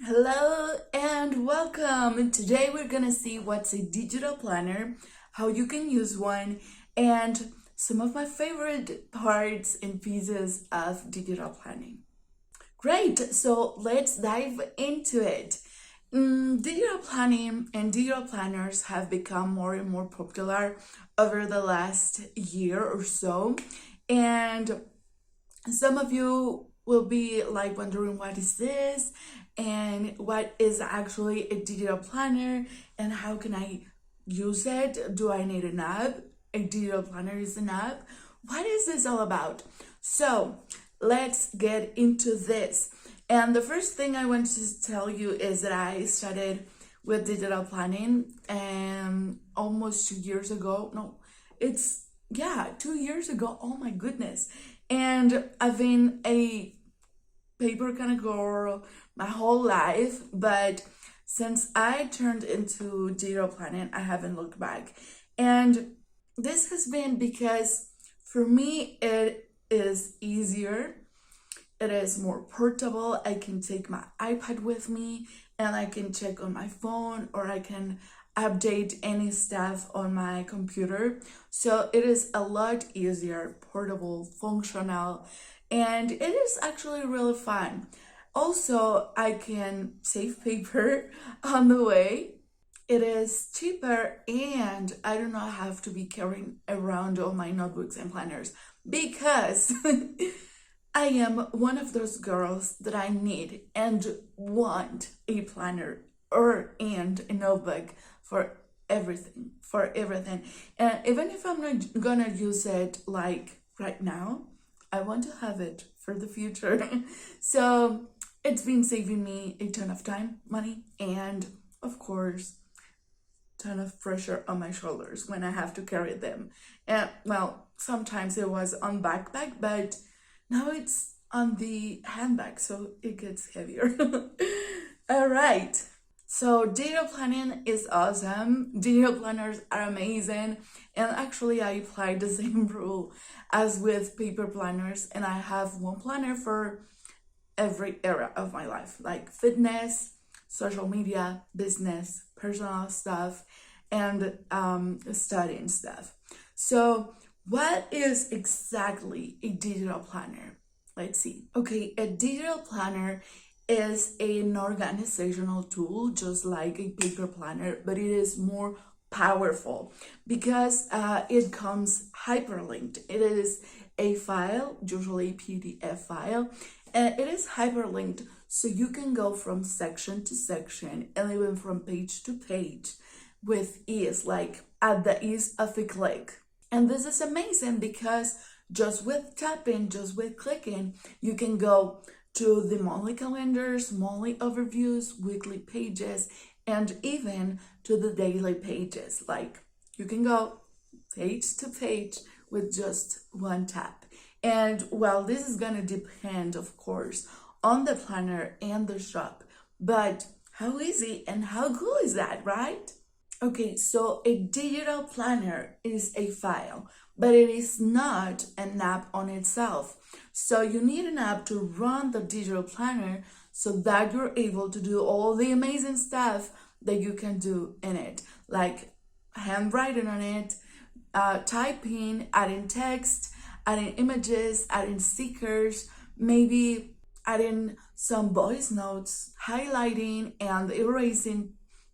Hello and welcome. Today we're gonna see what's a digital planner, how you can use one, and some of my favorite parts and pieces of digital planning. Great, so let's dive into it. Digital planning and digital planners have become more and more popular over the last year or so, and some of you will be like wondering what is this and what is actually a digital planner and how can I use it? Do I need an app? A digital planner is an app. What is this all about? So let's get into this. And the first thing I want to tell you is that I started with digital planning almost 2 years ago. No, it's yeah, 2 years ago. Oh my goodness. And I've been a paper kind of girl my whole life, but since I turned into digital planning, I haven't looked back. And this has been because for me, it is easier, it is more portable. I can take my iPad with me and I can check on my phone or I can update any stuff on my computer. So it is a lot easier, portable, functional, and it is actually really fun. Also, I can save paper on the way. It is cheaper and I do not have to be carrying around all my notebooks and planners because I am one of those girls that I need and want a planner or and a notebook for everything. And even if I'm not gonna use it like right now, I want to have it for the future. So it's been saving me a ton of time, money, and of course, ton of pressure on my shoulders when I have to carry them. And well, sometimes it was on backpack, but now it's on the handbag, so it gets heavier. All right. So digital planning is awesome. Digital planners are amazing. And actually I applied the same rule as with paper planners, and I have one planner for every area of my life, like fitness, social media, business, personal stuff, and studying stuff. So what is exactly a digital planner? Let's see. Okay, a digital planner is an organizational tool just like a paper planner, but it is more powerful because it comes hyperlinked. It is a file, usually a PDF file, and it is hyperlinked so you can go from section to section and even from page to page with ease, like at the ease of a click. And this is amazing because just with tapping, just with clicking, you can go to the monthly calendars, monthly overviews, weekly pages, and even to the daily pages. Like you can go page to page with just one tap. And well, this is gonna depend, of course, on the planner and the shop, but how easy and how cool is that, right? Okay, so a digital planner is a file, but it is not an app on itself. So you need an app to run the digital planner so that you're able to do all the amazing stuff that you can do in it, like handwriting on it, typing, adding text, adding images, adding stickers, maybe adding some voice notes, highlighting and erasing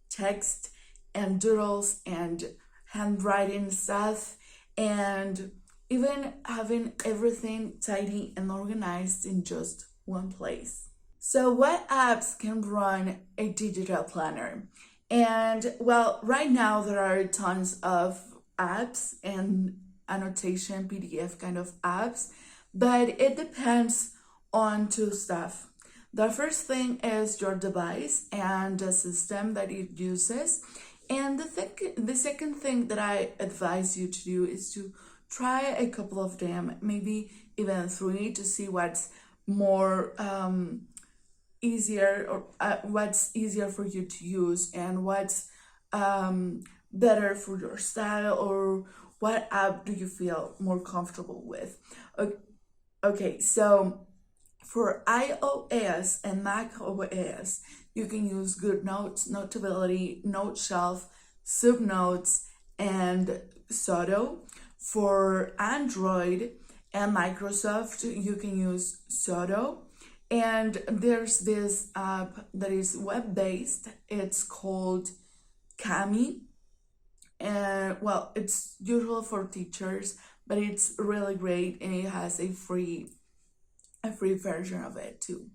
text and doodles and handwriting stuff, and even having everything tidy and organized in just one place. So what apps can run a digital planner? And well, right now there are tons of apps and annotation PDF kind of apps, but it depends on two stuff. The first thing is your device and the system that it uses. And the second thing that I advise you to do is to try a couple of them, maybe even three, to see what's more easier or what's easier for you to use and what's better for your style, or what app do you feel more comfortable with. Okay, so For iOS and Mac OS, you can use GoodNotes, Notability, Note Shelf, Subnotes, and Soto. For Android and Microsoft, you can use Soto. And there's this app that is web-based. It's called Kami. And well, it's usual for teachers, but it's really great and it has a free version of it too.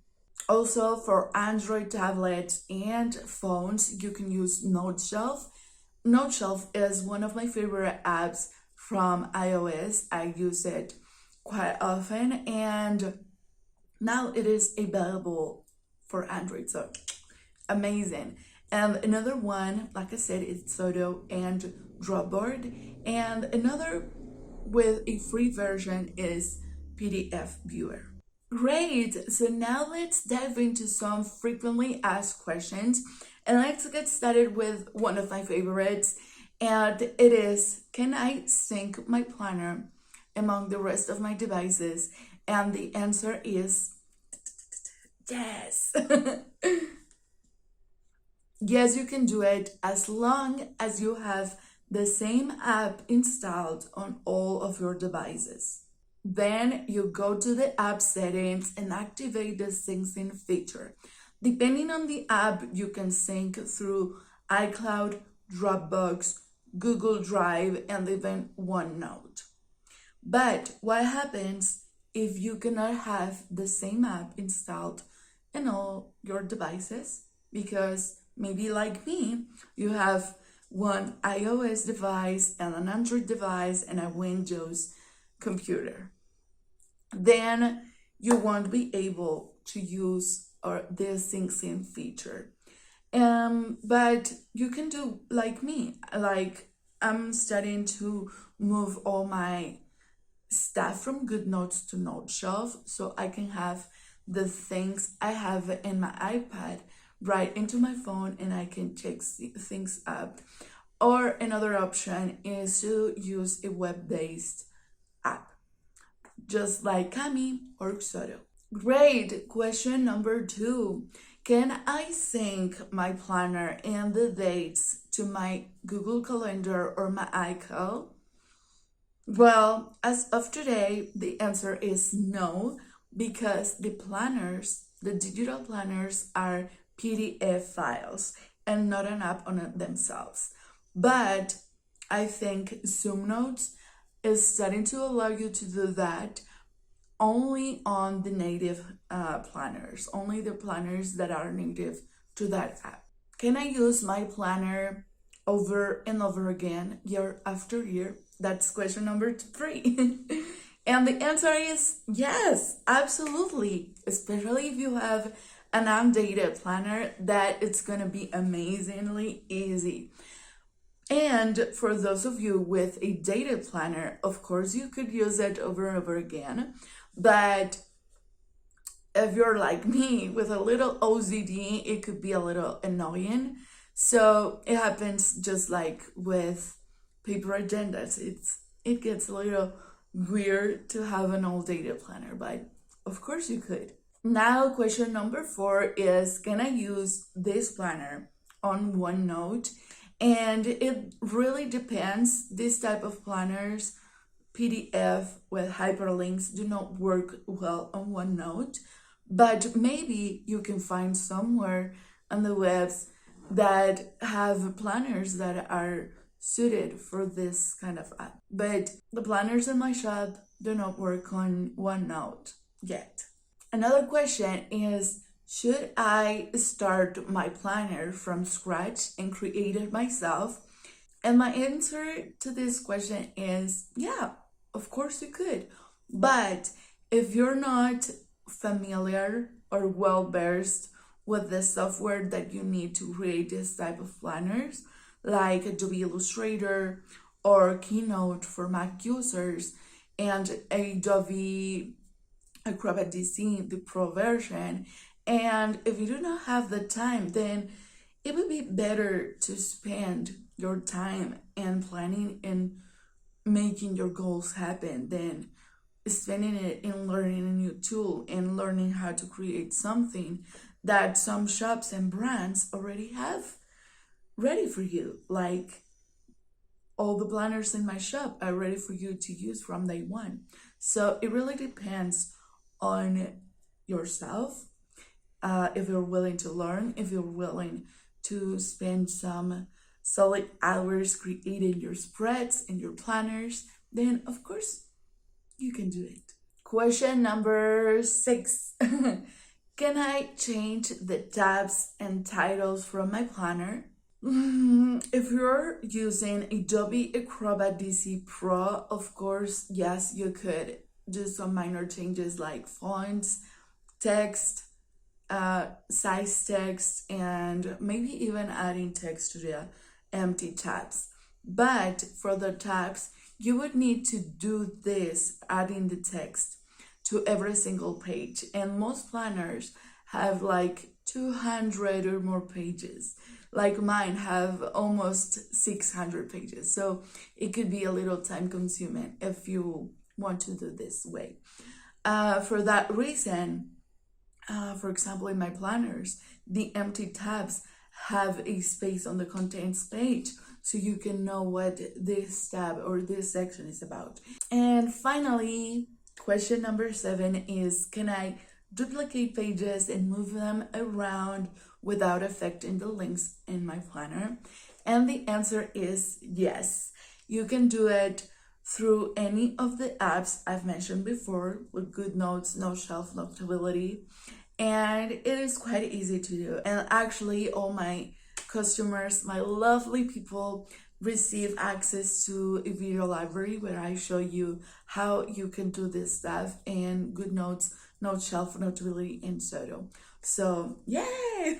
Also, for Android tablets and phones, you can use Note Shelf. Note Shelf is one of my favorite apps from iOS. I use it quite often, and now it is available for Android, so amazing. And another one, like I said, is Soto and Dropboard. And another with a free version is PDF Viewer. Great, so now let's dive into some frequently asked questions, and let's get started with one of my favorites, and it is, can I sync my planner among the rest of my devices? And the answer is yes. Yes, you can do it as long as you have the same app installed on all of your devices. Then you go to the app settings and activate the syncing feature. Depending on the app, you can sync through iCloud, Dropbox, Google Drive, and even ONENOte. But what happens if you cannot have the same app installed in all your devices? Because maybe like me, you have one iOS device and an Android device and a Windows computer. Then you won't be able to use this syncing feature. But you can do like me. Like I'm starting to move all my stuff from GoodNotes to Note Shelf so I can have the things I have in my iPad right into my phone and I can check things up. Or another option is to use a web-based app, just like Kami or Soto. Great, question number 2. Can I sync my planner and the dates to my Google Calendar or my iCal? Well, as of today, the answer is no, because the planners, the digital planners, are PDF files and not an app on themselves. But I think Zoom Notes is starting to allow you to do that only on the native planners, only the planners that are native to that app. Can I use my planner over and over again, year after year? That's question number 3. And the answer is yes, absolutely. Especially if you have an undated planner, that it's gonna be amazingly easy. And for those of you with a dated planner, of course, you could use it over and over again. But if you're like me with a little OCD, it could be a little annoying. So it happens just like with paper agendas. It gets a little weird to have an old dated planner, but of course you could. Now, question number 4 is, can I use this planner on OneNote? And it really depends. This type of planners, PDF with hyperlinks, do not work well on OneNote, but maybe you can find somewhere on the webs that have planners that are suited for this kind of app. But the planners in my shop do not work on OneNote yet. Another question is, should I start my planner from scratch and create it myself? And my answer to this question is yeah, of course you could. But if you're not familiar or well versed with the software that you need to create this type of planners, like Adobe Illustrator or Keynote for Mac users and Adobe Acrobat DC, the Pro version, and if you do not have the time, then it would be better to spend your time and planning and making your goals happen than spending it in learning a new tool and learning how to create something that some shops and brands already have ready for you. Like all the planners in my shop are ready for you to use from day one. So it really depends on yourself. If you're willing to learn, if you're willing to spend some solid hours creating your spreads and your planners, then of course you can do it. Question number 6. Can I change the tabs and titles from my planner? If you're using Adobe Acrobat DC Pro, of course, yes, you could do some minor changes like fonts, text, size text, and maybe even adding text to the empty tabs. But for the tabs, you would need to do this, adding the text to every single page. And most planners have like 200 or more pages. Like mine have almost 600 pages. So it could be a little time consuming if you want to do this way. For that reason, for example, in my planners, the empty tabs have a space on the contents page so you can know what this tab or this section is about. And finally, question number 7 is, can I duplicate pages and move them around without affecting the links in my planner? And the answer is yes. You can do it through any of the apps I've mentioned before, with GoodNotes, No Shelf, Notability, and it is quite easy to do. And actually, all my customers, my lovely people, receive access to a video library where I show you how you can do this stuff in GoodNotes, No Shelf, Notability, and Soto. So yay!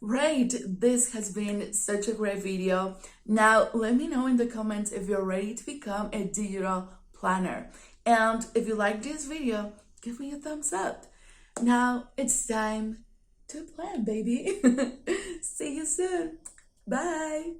Right, this has been such a great video. Now let me know in the comments if you're ready to become a digital planner, and if you like this video, give me a thumbs up. Now it's time to plan, baby. See you soon. Bye.